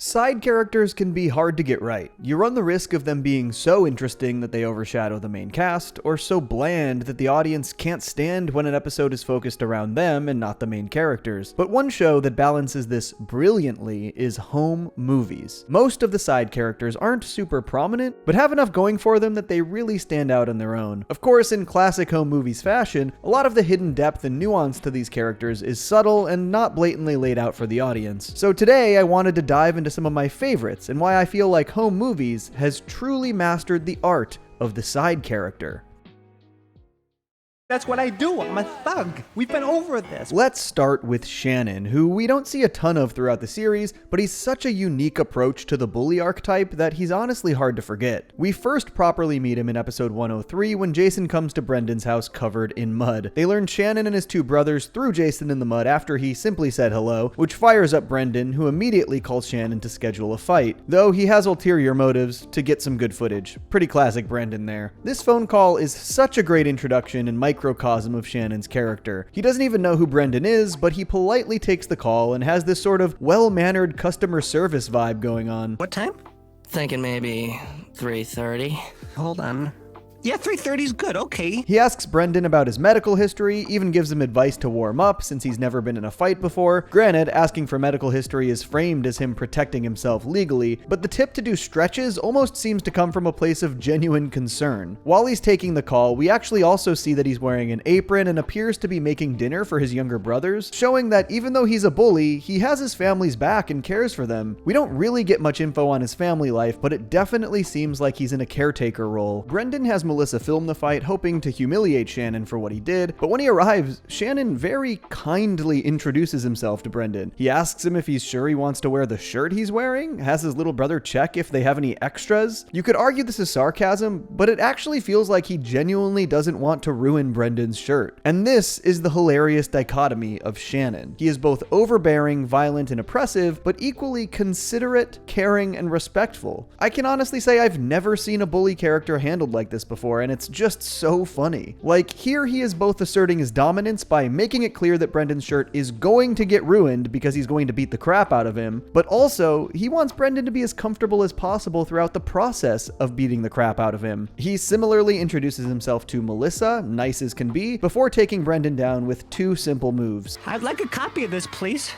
Side characters can be hard to get right. You run the risk of them being so interesting that they overshadow the main cast, or so bland that the audience can't stand when an episode is focused around them and not the main characters. But one show that balances this brilliantly is home movies. Most of the side characters aren't super prominent, but have enough going for them that they really stand out on their own. Of course, in classic home movies fashion, a lot of the hidden depth and nuance to these characters is subtle and not blatantly laid out for the audience. So today I wanted to dive into some of my favorites and why I feel like home movies has truly mastered the art of the side character. That's what I do. I'm a thug. We've been over this. Let's start with Shannon, who we don't see a ton of throughout the series, but he's such a unique approach to the bully archetype that he's honestly hard to forget. We first properly meet him in episode 103 when Jason comes to Brendan's house covered in mud. They learn Shannon and his two brothers threw Jason in the mud after he simply said hello, which fires up Brendan, who immediately calls Shannon to schedule a fight, though he has ulterior motives to get some good footage. Pretty classic Brendan there. This phone call is such a great introduction and microcosm of Shannon's character. He doesn't even know who Brendan is, but he politely takes the call and has this sort of well-mannered customer service vibe going on. What time? Thinking maybe 3:30. Hold on. Yeah, 3:30 is good, okay. He asks Brendan about his medical history, even gives him advice to warm up since he's never been in a fight before. Granted, asking for medical history is framed as him protecting himself legally, but the tip to do stretches almost seems to come from a place of genuine concern. While he's taking the call, we actually also see that he's wearing an apron and appears to be making dinner for his younger brothers, showing that even though he's a bully, he has his family's back and cares for them. We don't really get much info on his family life, but it definitely seems like he's in a caretaker role. Brendan has Melissa film the fight, hoping to humiliate Shannon for what he did, but when he arrives, Shannon very kindly introduces himself to Brendan. He asks him if he's sure he wants to wear the shirt he's wearing, has his little brother check if they have any extras. You could argue this is sarcasm, but it actually feels like he genuinely doesn't want to ruin Brendan's shirt. And this is the hilarious dichotomy of Shannon. He is both overbearing, violent, and oppressive, but equally considerate, caring, and respectful. I can honestly say I've never seen a bully character handled like this before, and it's just so funny. Like, here he is both asserting his dominance by making it clear that Brendan's shirt is going to get ruined because he's going to beat the crap out of him, but also he wants Brendan to be as comfortable as possible throughout the process of beating the crap out of him. He similarly introduces himself to Melissa, nice as can be, before taking Brendan down with two simple moves. I'd like a copy of this, please.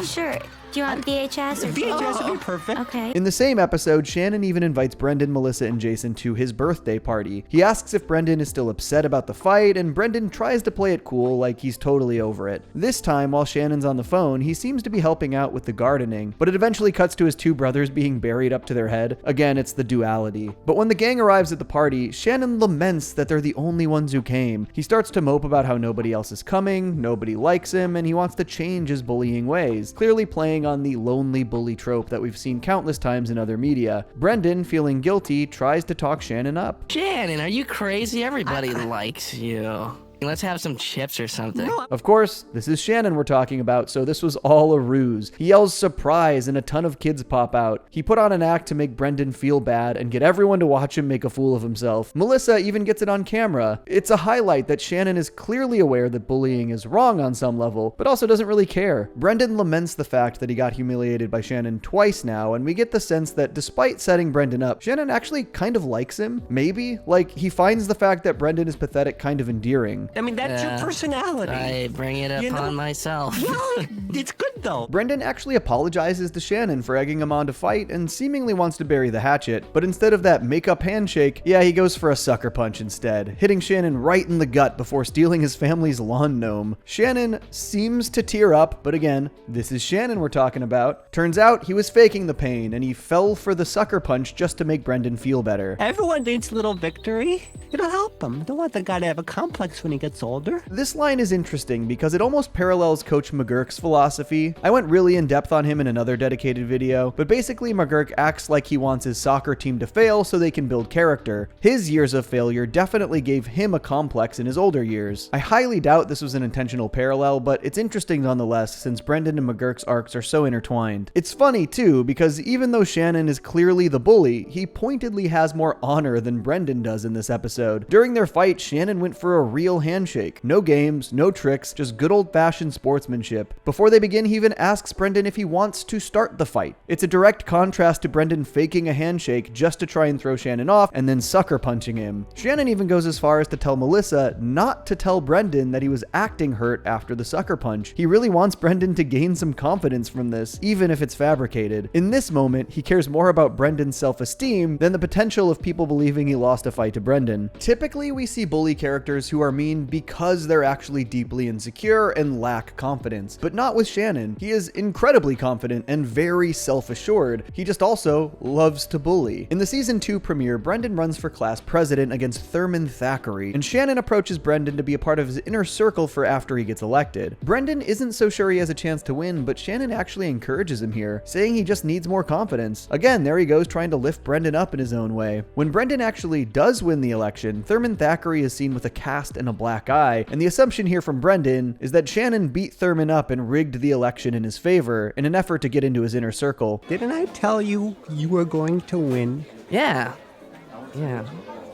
Sure. Do you want VHS or VHS would be perfect. Okay. In the same episode, Shannon even invites Brendan, Melissa, and Jason to his birthday party. He asks if Brendan is still upset about the fight, and Brendan tries to play it cool like he's totally over it. This time, while Shannon's on the phone, he seems to be helping out with the gardening, but it eventually cuts to his two brothers being buried up to their head. Again, it's the duality. But when the gang arrives at the party, Shannon laments that they're the only ones who came. He starts to mope about how nobody else is coming, nobody likes him, and he wants to change his bullying ways, clearly playing on the lonely bully trope that we've seen countless times in other media. Brendan, feeling guilty, tries to talk Shannon up. Shannon, are you crazy? Everybody likes you. Let's have some chips or something. Of course, this is Shannon we're talking about, so this was all a ruse. He yells surprise and a ton of kids pop out. He put on an act to make Brendan feel bad and get everyone to watch him make a fool of himself. Melissa even gets it on camera. It's a highlight that Shannon is clearly aware that bullying is wrong on some level, but also doesn't really care. Brendan laments the fact that he got humiliated by Shannon twice now, and we get the sense that despite setting Brendan up, Shannon actually kind of likes him, maybe? Like, he finds the fact that Brendan is pathetic kind of endearing. I mean, that's your personality. I bring it upon myself. Well, it's good though. Brendan actually apologizes to Shannon for egging him on to fight and seemingly wants to bury the hatchet, but instead of that make-up handshake, yeah, he goes for a sucker punch instead, hitting Shannon right in the gut before stealing his family's lawn gnome. Shannon seems to tear up, but again, this is Shannon we're talking about. Turns out he was faking the pain, and he fell for the sucker punch just to make Brendan feel better. Everyone needs a little victory. It'll help him. Don't want the guy to have a complex when he gets older. This line is interesting because it almost parallels Coach McGurk's philosophy. I went really in depth on him in another dedicated video, but basically McGurk acts like he wants his soccer team to fail so they can build character. His years of failure definitely gave him a complex in his older years. I highly doubt this was an intentional parallel, but it's interesting nonetheless since Brendan and McGurk's arcs are so intertwined. It's funny too because even though Shannon is clearly the bully, he pointedly has more honor than Brendan does in this episode. During their fight, Shannon went for a real handshake. No games, no tricks, just good old-fashioned sportsmanship. Before they begin, he even asks Brendan if he wants to start the fight. It's a direct contrast to Brendan faking a handshake just to try and throw Shannon off and then sucker punching him. Shannon even goes as far as to tell Melissa not to tell Brendan that he was acting hurt after the sucker punch. He really wants Brendan to gain some confidence from this, even if it's fabricated. In this moment, he cares more about Brendan's self-esteem than the potential of people believing he lost a fight to Brendan. Typically, we see bully characters who are mean because they're actually deeply insecure and lack confidence, but not with Shannon. He is incredibly confident and very self-assured. He just also loves to bully. In the season 2 premiere, Brendan runs for class president against Thurman Thackeray, and Shannon approaches Brendan to be a part of his inner circle for after he gets elected. Brendan isn't so sure he has a chance to win, but Shannon actually encourages him here, saying he just needs more confidence. Again, there he goes trying to lift Brendan up in his own way. When Brendan actually does win the election, Thurman Thackeray is seen with a cast and a black eye, and the assumption here from Brendan is that Shannon beat Thurman up and rigged the election in his favor in an effort to get into his inner circle. Didn't I tell you you were going to win? Yeah.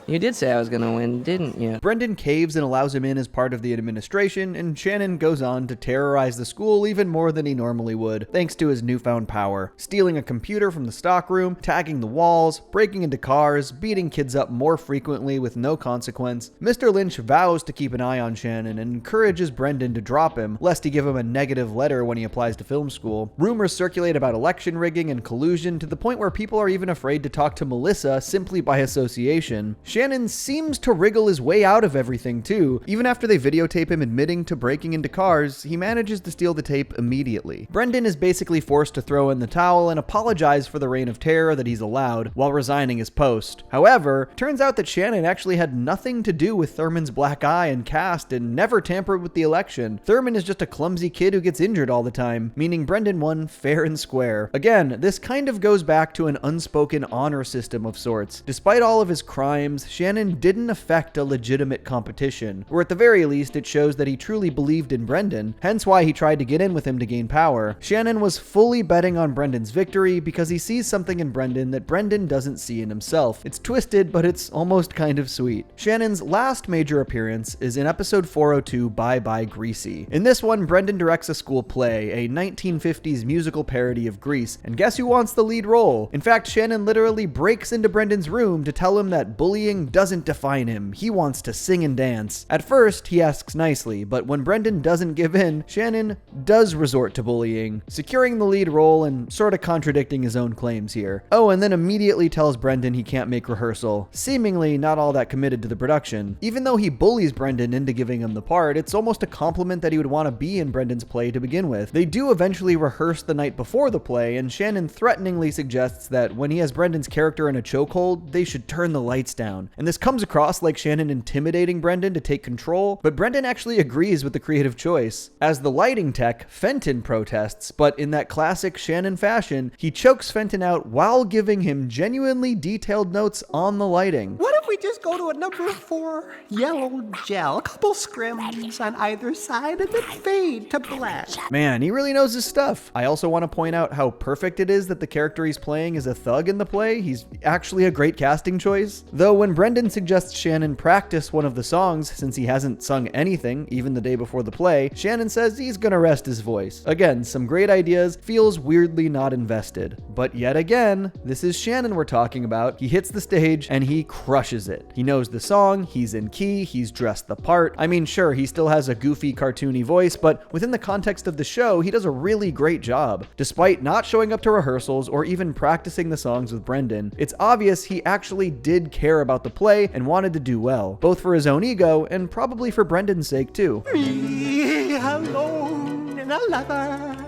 You did say I was gonna win, didn't you? Brendan caves and allows him in as part of the administration, and Shannon goes on to terrorize the school even more than he normally would, thanks to his newfound power. Stealing a computer from the stockroom, tagging the walls, breaking into cars, beating kids up more frequently with no consequence. Mr. Lynch vows to keep an eye on Shannon and encourages Brendan to drop him, lest he give him a negative letter when he applies to film school. Rumors circulate about election rigging and collusion to the point where people are even afraid to talk to Melissa simply by association. Shannon seems to wriggle his way out of everything too. Even after they videotape him admitting to breaking into cars, he manages to steal the tape immediately. Brendan is basically forced to throw in the towel and apologize for the reign of terror that he's allowed while resigning his post. However, turns out that Shannon actually had nothing to do with Thurman's black eye and cast and never tampered with the election. Thurman is just a clumsy kid who gets injured all the time, meaning Brendan won fair and square. Again, this kind of goes back to an unspoken honor system of sorts. Despite all of his crimes, Shannon didn't affect a legitimate competition, or at the very least it shows that he truly believed in Brendan, hence why he tried to get in with him to gain power. Shannon was fully betting on Brendan's victory because he sees something in Brendan that Brendan doesn't see in himself. It's twisted, but it's almost kind of sweet. Shannon's last major appearance is in episode 402, Bye Bye Greasy. In this one, Brendan directs a school play, a 1950s musical parody of Grease, and guess who wants the lead role? In fact, Shannon literally breaks into Brendan's room to tell him that bullying doesn't define him. He wants to sing and dance. At first, he asks nicely, but when Brendan doesn't give in, Shannon does resort to bullying, securing the lead role and sort of contradicting his own claims here. Oh, and then immediately tells Brendan he can't make rehearsal, seemingly not all that committed to the production. Even though he bullies Brendan into giving him the part, it's almost a compliment that he would want to be in Brendan's play to begin with. They do eventually rehearse the night before the play, and Shannon threateningly suggests that when he has Brendan's character in a chokehold, they should turn the lights down. And this comes across like Shannon intimidating Brendan to take control, but Brendan actually agrees with the creative choice. As the lighting tech, Fenton protests, but in that classic Shannon fashion, he chokes Fenton out while giving him genuinely detailed notes on the lighting. What if we just go to a number 4 yellow gel, a couple scrims on either side, and then fade to black? Man, he really knows his stuff. I also want to point out how perfect it is that the character he's playing is a thug in the play. He's actually a great casting choice. Though when Brendan suggests Shannon practice one of the songs since he hasn't sung anything even the day before the play, Shannon says he's gonna rest his voice. Again, some great ideas, feels weirdly not invested. But yet again, this is Shannon we're talking about. He hits the stage and he crushes it. He knows the song, he's in key, he's dressed the part. I mean, sure, he still has a goofy, cartoony voice, but within the context of the show, he does a really great job. Despite not showing up to rehearsals or even practicing the songs with Brendan, it's obvious he actually did care about the play and wanted to do well, both for his own ego and probably for Brendan's sake too. Me alone in a lover.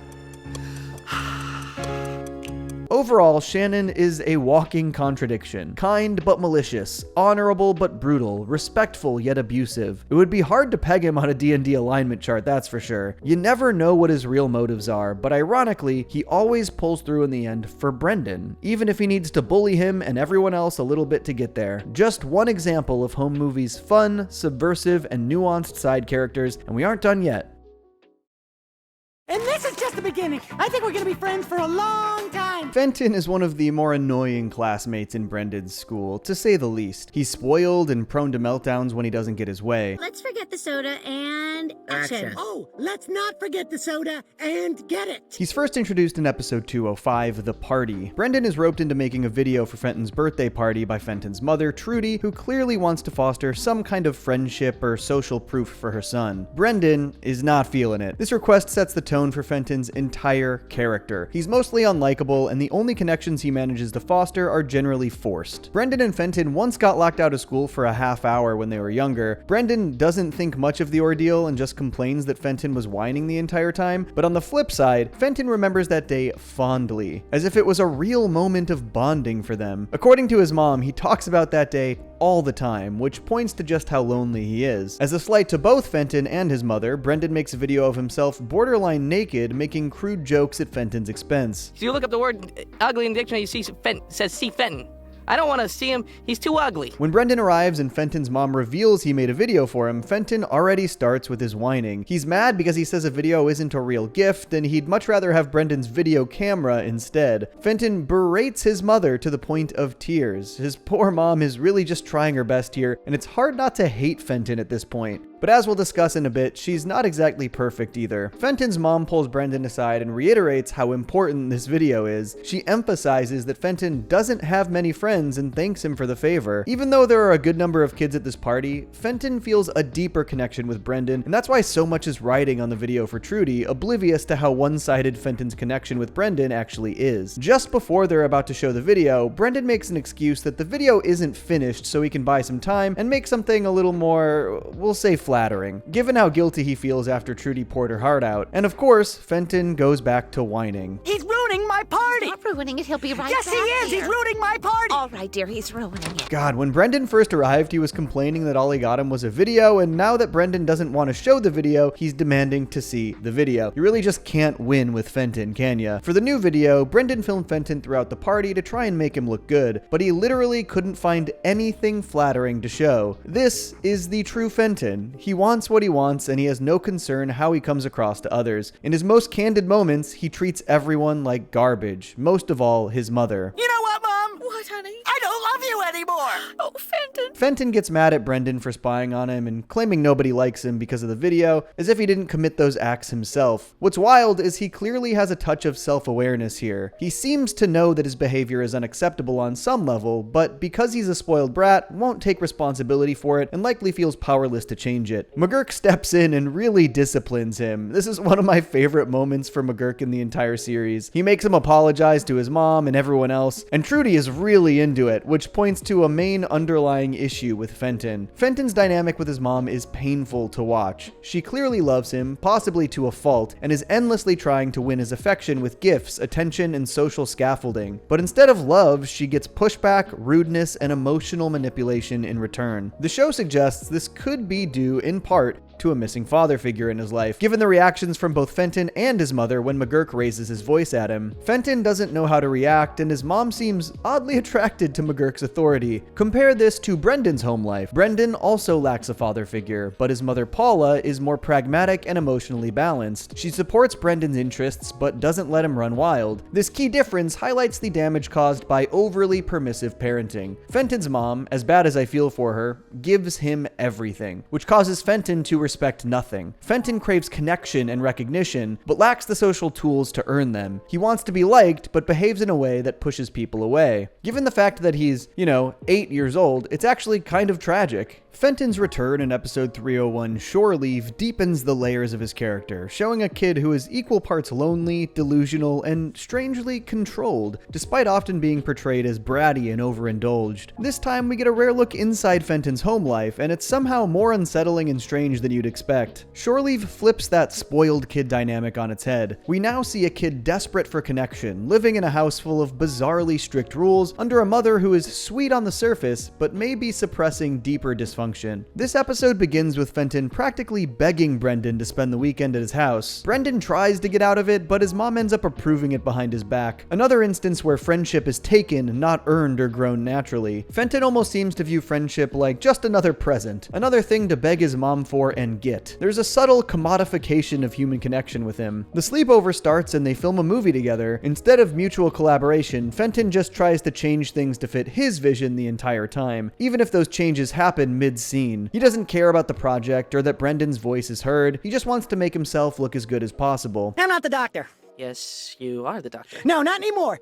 Overall, Shannon is a walking contradiction. Kind but malicious, honorable but brutal, respectful yet abusive. It would be hard to peg him on a D&D alignment chart, that's for sure. You never know what his real motives are, but ironically, he always pulls through in the end for Brendan, even if he needs to bully him and everyone else a little bit to get there. Just one example of home movies' fun, subversive, and nuanced side characters, and we aren't done yet. And this is just just the beginning. I think we're gonna be friends for a long time. Fenton is one of the more annoying classmates in Brendan's school, to say the least. He's spoiled and prone to meltdowns when he doesn't get his way. Let's forget the soda and action. Oh, let's not forget the soda and get it. He's first introduced in episode 205, The Party. Brendan is roped into making a video for Fenton's birthday party by Fenton's mother, Trudy, who clearly wants to foster some kind of friendship or social proof for her son. Brendan is not feeling it. This request sets the tone for Fenton's entire character. He's mostly unlikable, and the only connections he manages to foster are generally forced. Brendan and Fenton once got locked out of school for a half hour when they were younger. Brendan doesn't think much of the ordeal and just complains that Fenton was whining the entire time, but on the flip side, Fenton remembers that day fondly, as if it was a real moment of bonding for them. According to his mom, he talks about that day all the time, which points to just how lonely he is. As a slight to both Fenton and his mother, Brendan makes a video of himself borderline naked, making crude jokes at Fenton's expense. So you look up the word ugly in the dictionary, you see says see Fenton. I don't want to see him. He's too ugly. When Brendan arrives and Fenton's mom reveals he made a video for him, Fenton already starts with his whining. He's mad because he says a video isn't a real gift, and he'd much rather have Brendan's video camera instead. Fenton berates his mother to the point of tears. His poor mom is really just trying her best here, and it's hard not to hate Fenton at this point. But as we'll discuss in a bit, she's not exactly perfect either. Fenton's mom pulls Brendan aside and reiterates how important this video is. She emphasizes that Fenton doesn't have many friends and thanks him for the favor. Even though there are a good number of kids at this party, Fenton feels a deeper connection with Brendan, and that's why so much is riding on the video for Trudy, oblivious to how one-sided Fenton's connection with Brendan actually is. Just before they're about to show the video, Brendan makes an excuse that the video isn't finished so he can buy some time and make something a little more, we'll say, flattering, given how guilty he feels after Trudy poured her heart out. And of course, Fenton goes back to whining. He's ruining my party. Not ruining it. He'll be right Yes, back. he is. Dear. He's ruining my party. All right, dear. He's ruining it. God, when Brendan first arrived, he was complaining that all he got him was a video, and now that Brendan doesn't want to show the video, he's demanding to see the video. You really just can't win with Fenton, can ya? For the new video, Brendan filmed Fenton throughout the party to try and make him look good, but he literally couldn't find anything flattering to show. This is the true Fenton. He wants what he wants, and he has no concern how he comes across to others. In his most candid moments, he treats everyone like garbage, most of all his mother. You know what, Mom? What, honey? I don't love you anymore. Oh, Fenton. Fenton gets mad at Brendan for spying on him and claiming nobody likes him because of the video, as if he didn't commit those acts himself. What's wild is he clearly has a touch of self-awareness here. He seems to know that his behavior is unacceptable on some level, but because he's a spoiled brat, won't take responsibility for it and likely feels powerless to change it. McGurk steps in and really disciplines him. This is one of my favorite moments for McGurk in the entire series. He makes him apologize to his mom and everyone else, and Trudy is really into it, which points to a main underlying issue with Fenton. Fenton's dynamic with his mom is painful to watch. She clearly loves him, possibly to a fault, and is endlessly trying to win his affection with gifts, attention, and social scaffolding. But instead of love, she gets pushback, rudeness, and emotional manipulation in return. The show suggests this could be due, in part, to a missing father figure in his life, given the reactions from both Fenton and his mother when McGurk raises his voice at him. Fenton doesn't know how to react, and his mom seems oddly attracted to McGurk's authority. Compare this to Brendan's home life. Brendan also lacks a father figure, but his mother Paula is more pragmatic and emotionally balanced. She supports Brendan's interests, but doesn't let him run wild. This key difference highlights the damage caused by overly permissive parenting. Fenton's mom, as bad as I feel for her, gives him everything, which causes Fenton to respect nothing. Fenton craves connection and recognition, but lacks the social tools to earn them. He wants to be liked, but behaves in a way that pushes people away. Given the fact that he's, 8 years old, it's actually kind of tragic. Fenton's return in episode 301, Shore Leave, deepens the layers of his character, showing a kid who is equal parts lonely, delusional, and strangely controlled, despite often being portrayed as bratty and overindulged. This time we get a rare look inside Fenton's home life, and it's somehow more unsettling and strange than you'd expect. Shore Leave flips that spoiled kid dynamic on its head. We now see a kid desperate for connection, living in a house full of bizarrely strict rules, under a mother who is sweet on the surface, but may be suppressing deeper dysfunction dysfunction. This episode begins with Fenton practically begging Brendan to spend the weekend at his house. Brendan tries to get out of it, but his mom ends up approving it behind his back. Another instance where friendship is taken, not earned or grown naturally. Fenton almost seems to view friendship like just another present, another thing to beg his mom for and get. There's a subtle commodification of human connection with him. The sleepover starts and they film a movie together. Instead of mutual collaboration, Fenton just tries to change things to fit his vision the entire time, even if those changes happen mid-scene. He doesn't care about the project or that Brendan's voice is heard. He just wants to make himself look as good as possible. I'm not the doctor. Yes, you are the doctor. No, not anymore.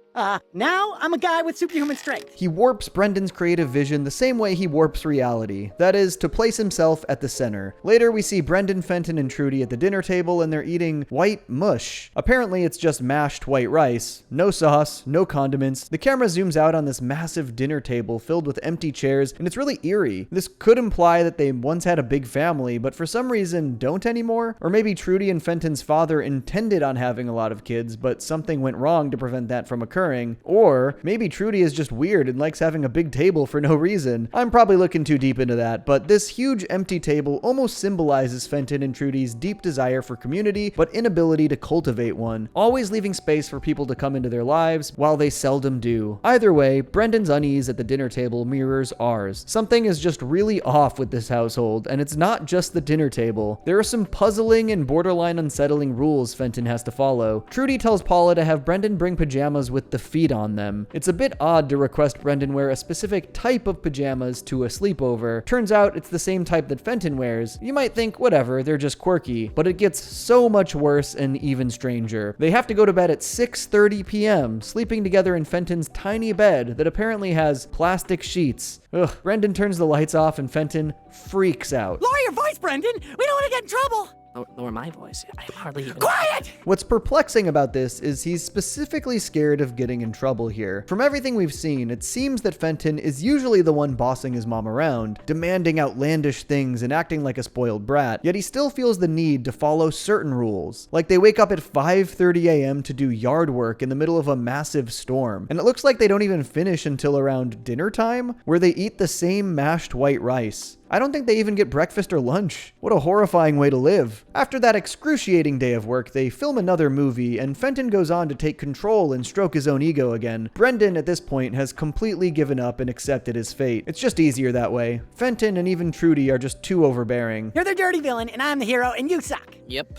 Now I'm a guy with superhuman strength. He warps Brendan's creative vision the same way he warps reality. That is, to place himself at the center. Later, we see Brendan, Fenton, and Trudy at the dinner table and they're eating white mush. Apparently, it's just mashed white rice. No sauce, no condiments. The camera zooms out on this massive dinner table filled with empty chairs, and it's really eerie. This could imply that they once had a big family, but for some reason don't anymore. Or maybe Trudy and Fenton's father intended on having a lot of kids, but something went wrong to prevent that from occurring. Or maybe Trudy is just weird and likes having a big table for no reason. I'm probably looking too deep into that, but this huge empty table almost symbolizes Fenton and Trudy's deep desire for community, but inability to cultivate one, always leaving space for people to come into their lives while they seldom do. Either way, Brendan's unease at the dinner table mirrors ours. Something is just really off with this household, and it's not just the dinner table. There are some puzzling and borderline unsettling rules Fenton has to follow. Trudy tells Paula to have Brendan bring pajamas with the feet on them. It's a bit odd to request Brendan wear a specific type of pajamas to a sleepover. Turns out it's the same type that Fenton wears. You might think, whatever, they're just quirky, but it gets so much worse and even stranger. They have to go to bed at 6:30 p.m., sleeping together in Fenton's tiny bed that apparently has plastic sheets. Ugh. Brendan turns the lights off and Fenton freaks out. Lower your voice, Brendan. We don't want to get in trouble. Lower my voice. I hardly even... Quiet! What's perplexing about this is he's specifically scared of getting in trouble here. From everything we've seen, it seems that Fenton is usually the one bossing his mom around, demanding outlandish things and acting like a spoiled brat, yet he still feels the need to follow certain rules. Like they wake up at 5:30 a.m. to do yard work in the middle of a massive storm, and it looks like they don't even finish until around dinner time, where they eat the same mashed white rice. I don't think they even get breakfast or lunch. What a horrifying way to live. After that excruciating day of work, they film another movie, and Fenton goes on to take control and stroke his own ego again. Brendan, at this point, has completely given up and accepted his fate. It's just easier that way. Fenton and even Trudy are just too overbearing. You're the dirty villain, and I'm the hero, and you suck. Yep.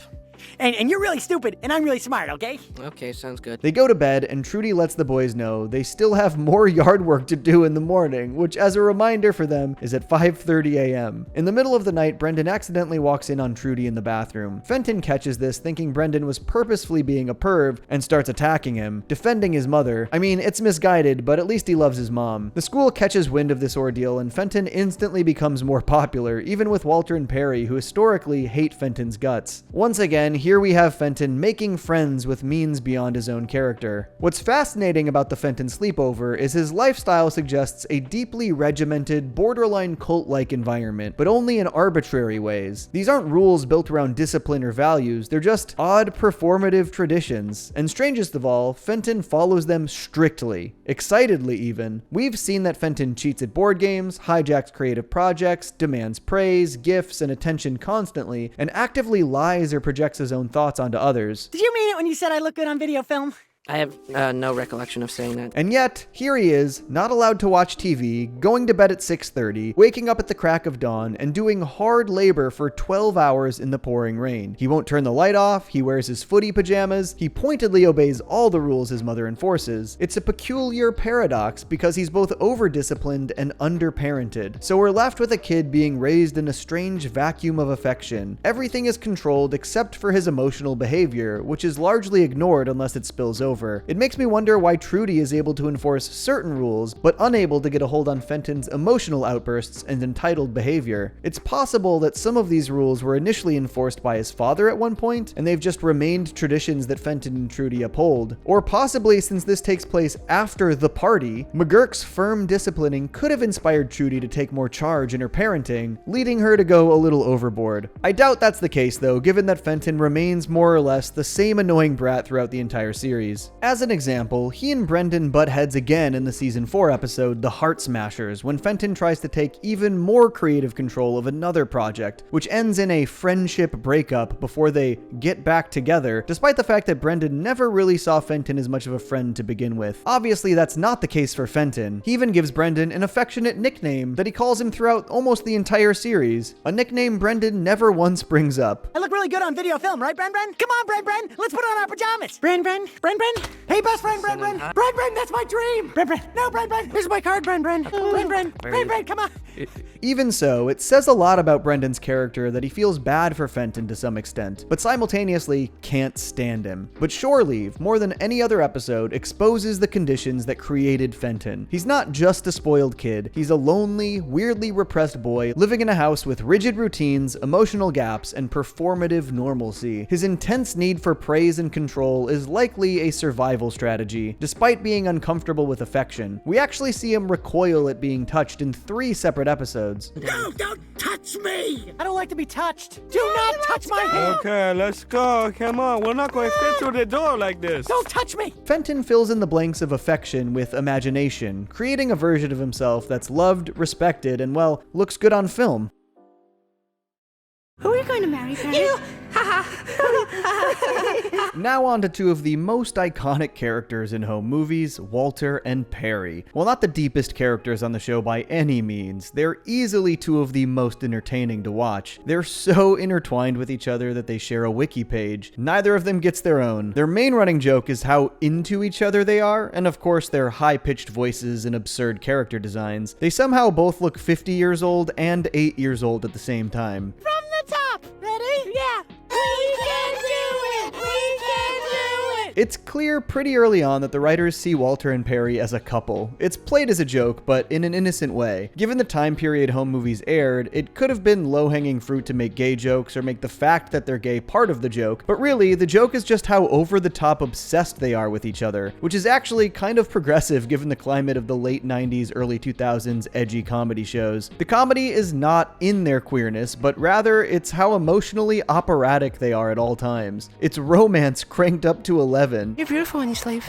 And you're really stupid, and I'm really smart, okay? Okay, sounds good. They go to bed, and Trudy lets the boys know they still have more yard work to do in the morning, which, as a reminder for them, is at 5:30 a.m. In the middle of the night, Brendan accidentally walks in on Trudy in the bathroom. Fenton catches this, thinking Brendan was purposefully being a perv, and starts attacking him, defending his mother. I mean, it's misguided, but at least he loves his mom. The school catches wind of this ordeal, and Fenton instantly becomes more popular, even with Walter and Perry, who historically hate Fenton's guts. Once again, here we have Fenton making friends with means beyond his own character. What's fascinating about the Fenton sleepover is his lifestyle suggests a deeply regimented, borderline cult-like environment, but only in arbitrary ways. These aren't rules built around discipline or values, they're just odd performative traditions. And strangest of all, Fenton follows them strictly, excitedly even. We've seen that Fenton cheats at board games, hijacks creative projects, demands praise, gifts, and attention constantly, and actively lies or projects his own thoughts onto others. Did you mean it when you said I look good on video film? I have no recollection of saying that. And yet, here he is, not allowed to watch TV, going to bed at 6:30, waking up at the crack of dawn, and doing hard labor for 12 hours in the pouring rain. He won't turn the light off, he wears his footy pajamas, he pointedly obeys all the rules his mother enforces. It's a peculiar paradox because he's both over-disciplined and under-parented. So we're left with a kid being raised in a strange vacuum of affection. Everything is controlled except for his emotional behavior, which is largely ignored unless it spills over. It makes me wonder why Trudy is able to enforce certain rules, but unable to get a hold on Fenton's emotional outbursts and entitled behavior. It's possible that some of these rules were initially enforced by his father at one point, and they've just remained traditions that Fenton and Trudy uphold. Or possibly, since this takes place after the party, McGurk's firm disciplining could have inspired Trudy to take more charge in her parenting, leading her to go a little overboard. I doubt that's the case though, given that Fenton remains more or less the same annoying brat throughout the entire series. series. As an example, he and Brendan butt heads again in the season 4 episode The Heart Smashers, when Fenton tries to take even more creative control of another project, which ends in a friendship breakup before they get back together, despite the fact that Brendan never really saw Fenton as much of a friend to begin with. Obviously, that's not the case for Fenton. He even gives Brendan an affectionate nickname that he calls him throughout almost the entire series, a nickname Brendan never once brings up. I look really good on video film, right, Bren? Come on, Bren. Let's put on our pajamas. Bren. Hey, best friend, Bren. Bren, that's my dream. Bren. No, Bren. Here's my card, Bren. Bren, come on. Even so, it says a lot about Brendan's character that he feels bad for Fenton to some extent, but simultaneously can't stand him. But Shore Leave, more than any other episode, exposes the conditions that created Fenton. He's not just a spoiled kid, he's a lonely, weirdly repressed boy living in a house with rigid routines, emotional gaps, and performative normalcy. His intense need for praise and control is likely a survival strategy. Despite being uncomfortable with affection, we actually see him recoil at being touched in 3 separate episodes. No, don't touch me! I don't like to be touched. Do not touch my hand. Okay, let's go. Come on, we're not going to fit through the door like this. Don't touch me. Fenton fills in the blanks of affection with imagination, creating a version of himself that's loved, respected, and, well, looks good on film. Who are you going to marry, Fred? You! Now on to 2 of the most iconic characters in home movies, Walter and Perry. While not the deepest characters on the show by any means, they're easily 2 of the most entertaining to watch. They're so intertwined with each other that they share a wiki page. Neither of them gets their own. Their main running joke is how into each other they are, and of course their high-pitched voices and absurd character designs. They somehow both look 50 years old and 8 years old at the same time. From the top. Ready? Yeah. We can do it. We can do it. It's clear pretty early on that the writers see Walter and Perry as a couple. It's played as a joke, but in an innocent way. Given the time period home movies aired, it could have been low-hanging fruit to make gay jokes or make the fact that they're gay part of the joke, but really, the joke is just how over-the-top obsessed they are with each other, which is actually kind of progressive given the climate of the late 90s, early 2000s edgy comedy shows. The comedy is not in their queerness, but rather it's how emotionally operatic they are at all times. It's romance cranked up to 11. You're beautiful when you sleep.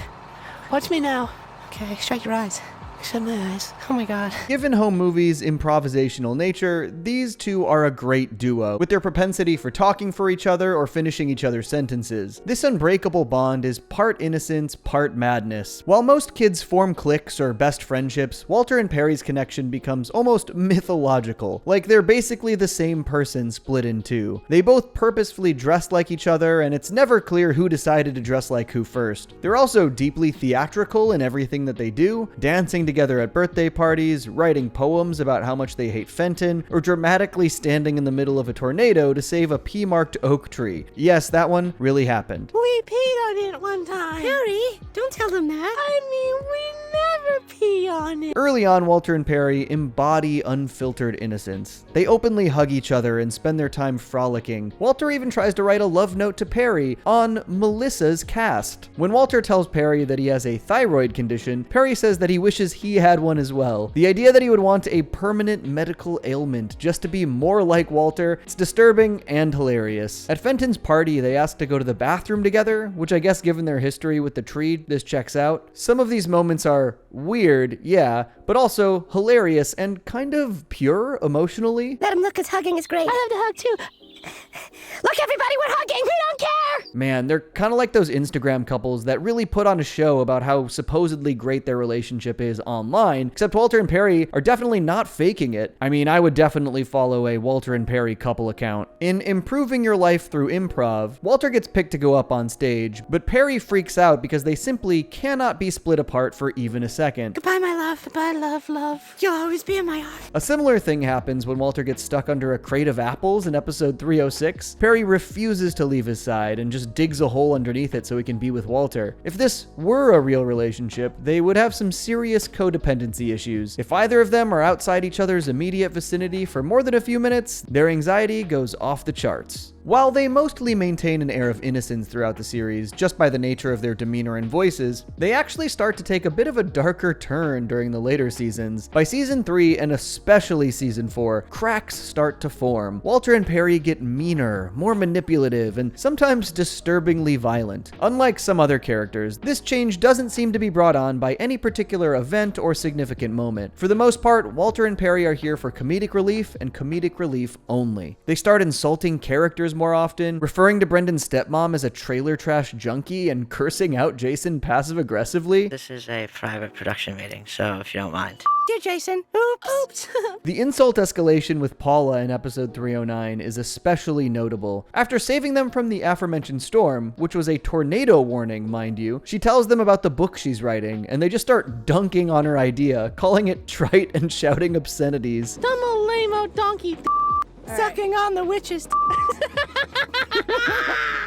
Watch me now. Okay, shut your eyes. Shut my eyes. Oh my god. Given home movies' improvisational nature, these 2 are a great duo, with their propensity for talking for each other or finishing each other's sentences. This unbreakable bond is part innocence, part madness. While most kids form cliques or best friendships, Walter and Perry's connection becomes almost mythological, like they're basically the same person split in 2. They both purposefully dress like each other, and it's never clear who decided to dress like who first. They're also deeply theatrical in everything that they do, dancing together at birthday parties, writing poems about how much they hate Fenton, or dramatically standing in the middle of a tornado to save a P-marked oak tree. Yes, that one really happened. We peed on it one time. Perry, don't tell them that. I mean, we never pee on it. Early on, Walter and Perry embody unfiltered innocence. They openly hug each other and spend their time frolicking. Walter even tries to write a love note to Perry on Melissa's cast. When Walter tells Perry that he has a thyroid condition, Perry says that he wishes he had one as well. The idea that he would want a permanent medical ailment just to be more like Walter, it's disturbing and hilarious. At Fenton's party, they ask to go to the bathroom together, which I guess given their history with the tree, this checks out. Some of these moments are weird, yeah, but also hilarious and kind of pure emotionally. Let him look, because hugging is great. I love to hug too. Look, everybody, we're hugging. We don't care. Man, they're kind of like those Instagram couples that really put on a show about how supposedly great their relationship is online, except Walter and Perry are definitely not faking it. I mean, I would definitely follow a Walter and Perry couple account. In Improving Your Life Through Improv, Walter gets picked to go up on stage, but Perry freaks out because they simply cannot be split apart for even a second. Goodbye, my love. Goodbye, love. You'll always be in my heart. A similar thing happens when Walter gets stuck under a crate of apples in episode 306. Perry refuses to leave his side and just digs a hole underneath it so he can be with Walter. If this were a real relationship, they would have some serious codependency issues. If either of them are outside each other's immediate vicinity for more than a few minutes, their anxiety goes off the charts. While they mostly maintain an air of innocence throughout the series, just by the nature of their demeanor and voices, they actually start to take a bit of a darker turn during the later seasons. By season 3, and especially season 4, cracks start to form. Walter and Perry get meaner, more manipulative, and sometimes disturbingly violent. Unlike some other characters, this change doesn't seem to be brought on by any particular event or significant moment. For the most part, Walter and Perry are here for comedic relief, and comedic relief only. They start insulting characters more often, referring to Brendan's stepmom as a trailer trash junkie, and cursing out Jason passive-aggressively. This is a private production meeting, so if you don't mind. Dear Jason. Oops. The insult escalation with Paula in episode 309 is especially notable. After saving them from the aforementioned storm, which was a tornado warning, mind you, she tells them about the book she's writing, and they just start dunking on her idea, calling it trite and shouting obscenities. Dumb lame-o donkey. Sucking on the witches.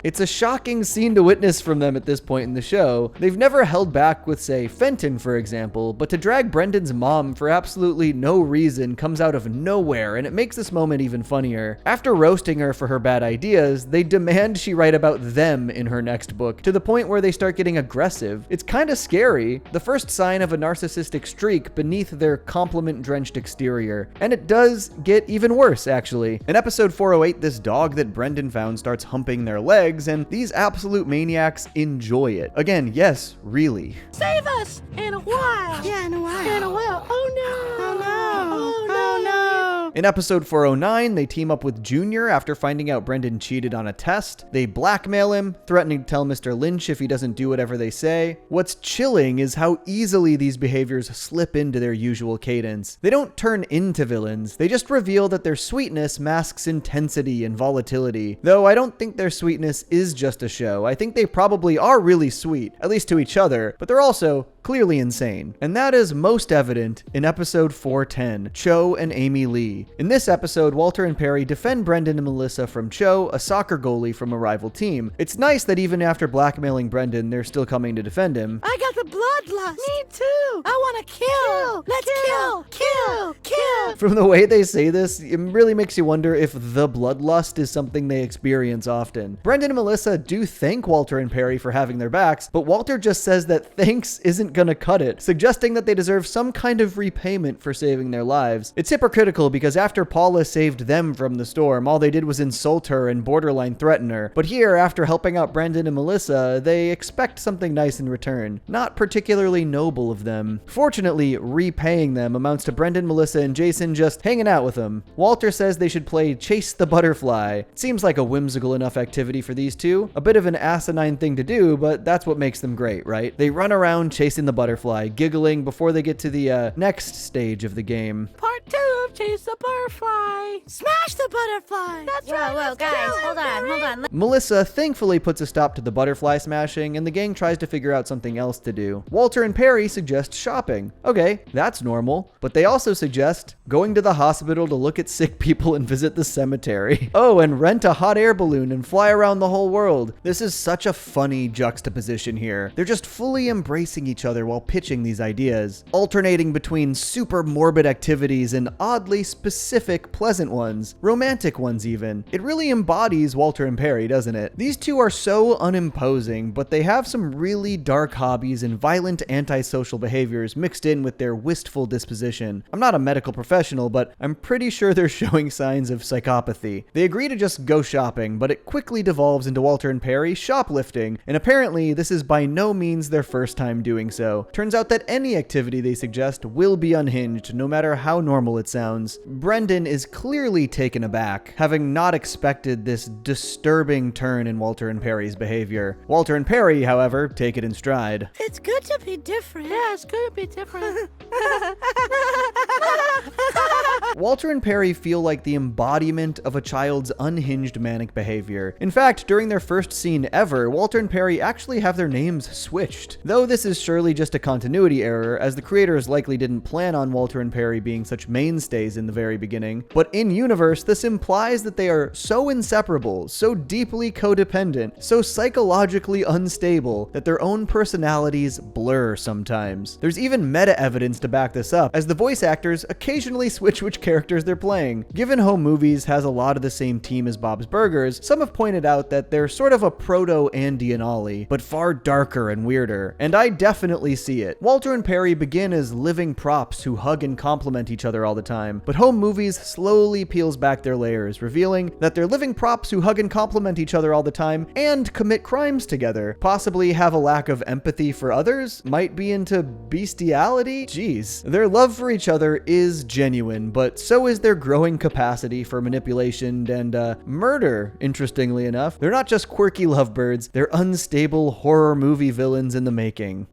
It's a shocking scene to witness from them at this point in the show. They've never held back with, say, Fenton, for example, but to drag Brendan's mom for absolutely no reason comes out of nowhere, and it makes this moment even funnier. After roasting her for her bad ideas, they demand she write about them in her next book, to the point where they start getting aggressive. It's kinda scary, the first sign of a narcissistic streak beneath their compliment-drenched exterior. And it does get even worse, actually. In episode 408, this dog that Brendan found starts humping their legs, and these absolute maniacs enjoy it. Again, yes, really. Save us! In a while! Yeah, in a while. In a while. Oh no! Oh no. Oh no! Oh no. In episode 409, they team up with Junior after finding out Brendan cheated on a test. They blackmail him, threatening to tell Mr. Lynch if he doesn't do whatever they say. What's chilling is how easily these behaviors slip into their usual cadence. They don't turn into villains, they just reveal that their sweetness masks intensity and volatility. Though I don't think their sweetness is just a show. I think they probably are really sweet, at least to each other, but they're also clearly insane. And that is most evident in episode 410, Cho and Amy Lee. In this episode, Walter and Perry defend Brendan and Melissa from Cho, a soccer goalie from a rival team. It's nice that even after blackmailing Brendan, they're still coming to defend him. I got the bloodlust. Me too. I want to kill. Let's kill. From the way they say this, it really makes you wonder if the bloodlust is something they experience often. Brendan and Melissa do thank Walter and Perry for having their backs, but Walter just says that thanks isn't gonna cut it, suggesting that they deserve some kind of repayment for saving their lives. It's hypocritical because after Paula saved them from the storm, all they did was insult her and borderline threaten her. But here, after helping out Brendan and Melissa, they expect something nice in return. Not particularly noble of them. Fortunately, repaying them amounts to Brendan, Melissa, and Jason just hanging out with them. Walter says they should play Chase the Butterfly. It seems like a whimsical enough activity for these two. A bit of an asinine thing to do, but that's what makes them great, right? They run around chasing the butterfly, giggling before they get to the next stage of the game. Part 2 of Chase the Butterfly. Smash the butterfly. That's right. Whoa, guys, hold on. Melissa thankfully puts a stop to the butterfly smashing, and the gang tries to figure out something else to do. Walter and Perry suggest shopping. Okay, that's normal. But they also suggest going to the hospital to look at sick people and visit the cemetery. Oh, and rent a hot air balloon and fly around the whole world. This is such a funny juxtaposition here. They're just fully embracing each other while pitching these ideas, alternating between super morbid activities and oddly specific pleasant ones, romantic ones even. It really embodies Walter and Perry, doesn't it? These two are so unimposing, but they have some really dark hobbies and violent antisocial behaviors mixed in with their wistful disposition. I'm not a medical professional, but I'm pretty sure they're showing signs of psychopathy. They agree to just go shopping, but it quickly devolves into Walter and Perry shoplifting, and apparently this is by no means their first time doing so. Turns out that any activity they suggest will be unhinged, no matter how normal it sounds. Brendan is clearly taken aback, having not expected this disturbing turn in Walter and Perry's behavior. Walter and Perry, however, take it in stride. It's good to be different. Yeah, it's good to be different. Walter and Perry feel like the embodiment of a child's unhinged manic behavior. In fact, during their first scene ever, Walter and Perry actually have their names switched. Though this is surely just a continuity error, as the creators likely didn't plan on Walter and Perry being such mainstays in the very beginning. But in universe, this implies that they are so inseparable, so deeply codependent, so psychologically unstable, that their own personalities blur sometimes. There's even meta evidence to back this up, as the voice actors occasionally switch which characters they're playing. Given Home Movies has a lot of the same team as Bob's Burgers, some have pointed out that they're sort of a proto-Andy and Ollie, but far darker and weirder, and I definitely see it. Walter and Perry begin as living props who hug and compliment each other all the time, but Home Movies slowly peels back their layers, revealing that they're living props who hug and compliment each other all the time and commit crimes together, possibly have a lack of empathy for others, might be into bestiality. Jeez. Their love for each other is genuine, but so is their growing capacity for manipulation and murder, interestingly enough. They're not just quirky lovebirds, they're unstable horror movie villains in the making.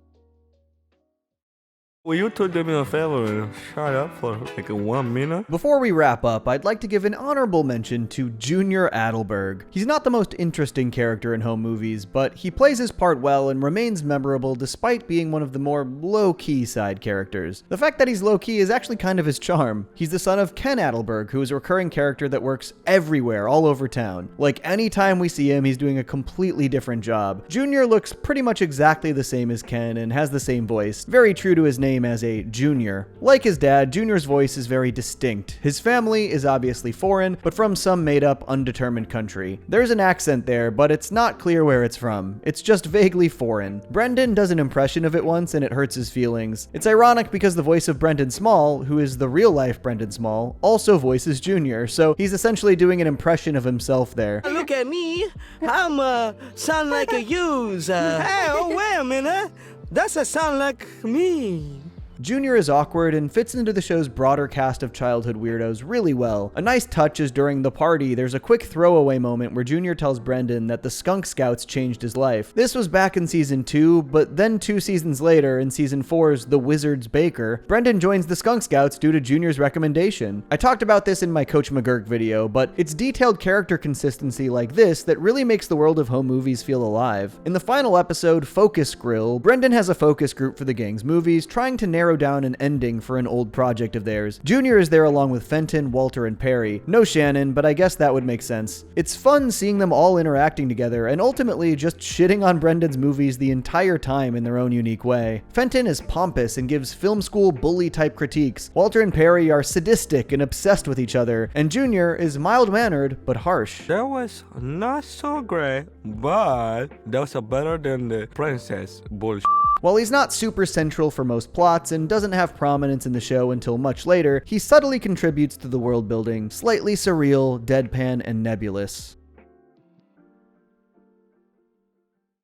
Will you two do me a favor and shut up for like 1 minute? Before we wrap up, I'd like to give an honorable mention to Junior Adelberg. He's not the most interesting character in Home Movies, but he plays his part well and remains memorable despite being one of the more low-key side characters. The fact that he's low-key is actually kind of his charm. He's the son of Ken Adelberg, who is a recurring character that works everywhere, all over town. Like, anytime we see him, he's doing a completely different job. Junior looks pretty much exactly the same as Ken and has the same voice, very true to his name as a Junior. Like his dad, Junior's voice is very distinct. His family is obviously foreign, but from some made-up, undetermined country. There's an accent there, but it's not clear where it's from. It's just vaguely foreign. Brendan does an impression of it once, and it hurts his feelings. It's ironic because the voice of Brendan Small, who is the real-life Brendan Small, also voices Junior, so he's essentially doing an impression of himself there. Look at me. I'm sound like a use. Hey, oh, wait a minute. That's a sound like me. Junior is awkward and fits into the show's broader cast of childhood weirdos really well. A nice touch is during the party, there's a quick throwaway moment where Junior tells Brendan that the Skunk Scouts changed his life. This was back in season 2, but then 2 seasons later, in season 4's The Wizard's Baker, Brendan joins the Skunk Scouts due to Junior's recommendation. I talked about this in my Coach McGurk video, but it's detailed character consistency like this that really makes the world of Home Movies feel alive. In the final episode, Focus Grill, Brendan has a focus group for the gang's movies, trying to narrow down an ending for an old project of theirs. Junior is there along with Fenton, Walter, and Perry. No Shannon, but I guess that would make sense. It's fun seeing them all interacting together and ultimately just shitting on Brendan's movies the entire time in their own unique way. Fenton is pompous and gives film school bully-type critiques. Walter and Perry are sadistic and obsessed with each other, and Junior is mild-mannered but harsh. That was not so great, but that was better than the princess bullshit. While he's not super central for most plots and doesn't have prominence in the show until much later, he subtly contributes to the world building, slightly surreal, deadpan, and nebulous.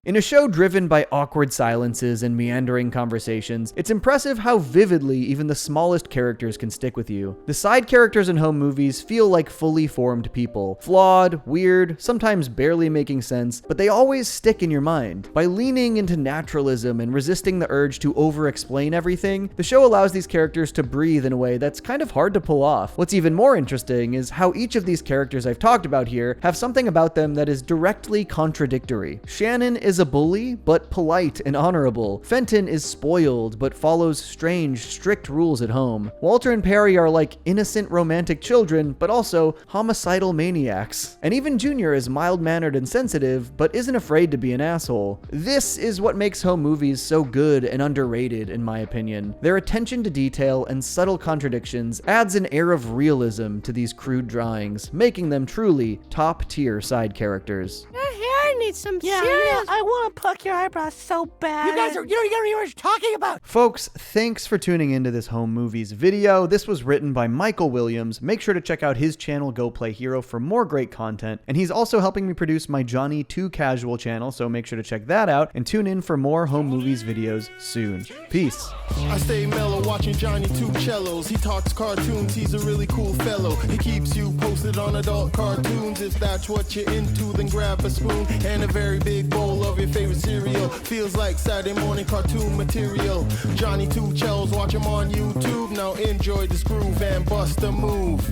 In a show driven by awkward silences and meandering conversations, it's impressive how vividly even the smallest characters can stick with you. The side characters in Home Movies feel like fully formed people. Flawed, weird, sometimes barely making sense, but they always stick in your mind. By leaning into naturalism and resisting the urge to over-explain everything, the show allows these characters to breathe in a way that's kind of hard to pull off. What's even more interesting is how each of these characters I've talked about here have something about them that is directly contradictory. Shannon is a bully, but polite and honorable. Fenton is spoiled, but follows strange, strict rules at home. Walter and Perry are like innocent romantic children, but also homicidal maniacs. And even Junior is mild-mannered and sensitive, but isn't afraid to be an asshole. This is what makes Home Movies so good and underrated, in my opinion. Their attention to detail and subtle contradictions adds an air of realism to these crude drawings, making them truly top-tier side characters. Your hair needs some Yeah, serious... I want to pluck your eyebrows so bad. You guys are, you don't know what you're talking about. Folks, thanks for tuning into this Home Movies video. This was written by Mykal Williams. Make sure to check out his channel, Go Play Hero, for more great content. And he's also helping me produce my Johnny Too Casual channel, so make sure to check that out and tune in for more Home Movies videos soon. Peace. I stay mellow watching Johnny Two Cellos. He talks cartoons, he's a really cool fellow. He keeps you posted on adult cartoons. If that's what you're into, then grab a spoon and a very big bowl of your favorite cereal. Feels like Saturday morning cartoon material. Johnny Two Cellos, watch him on YouTube. Now enjoy this groove and bust a move.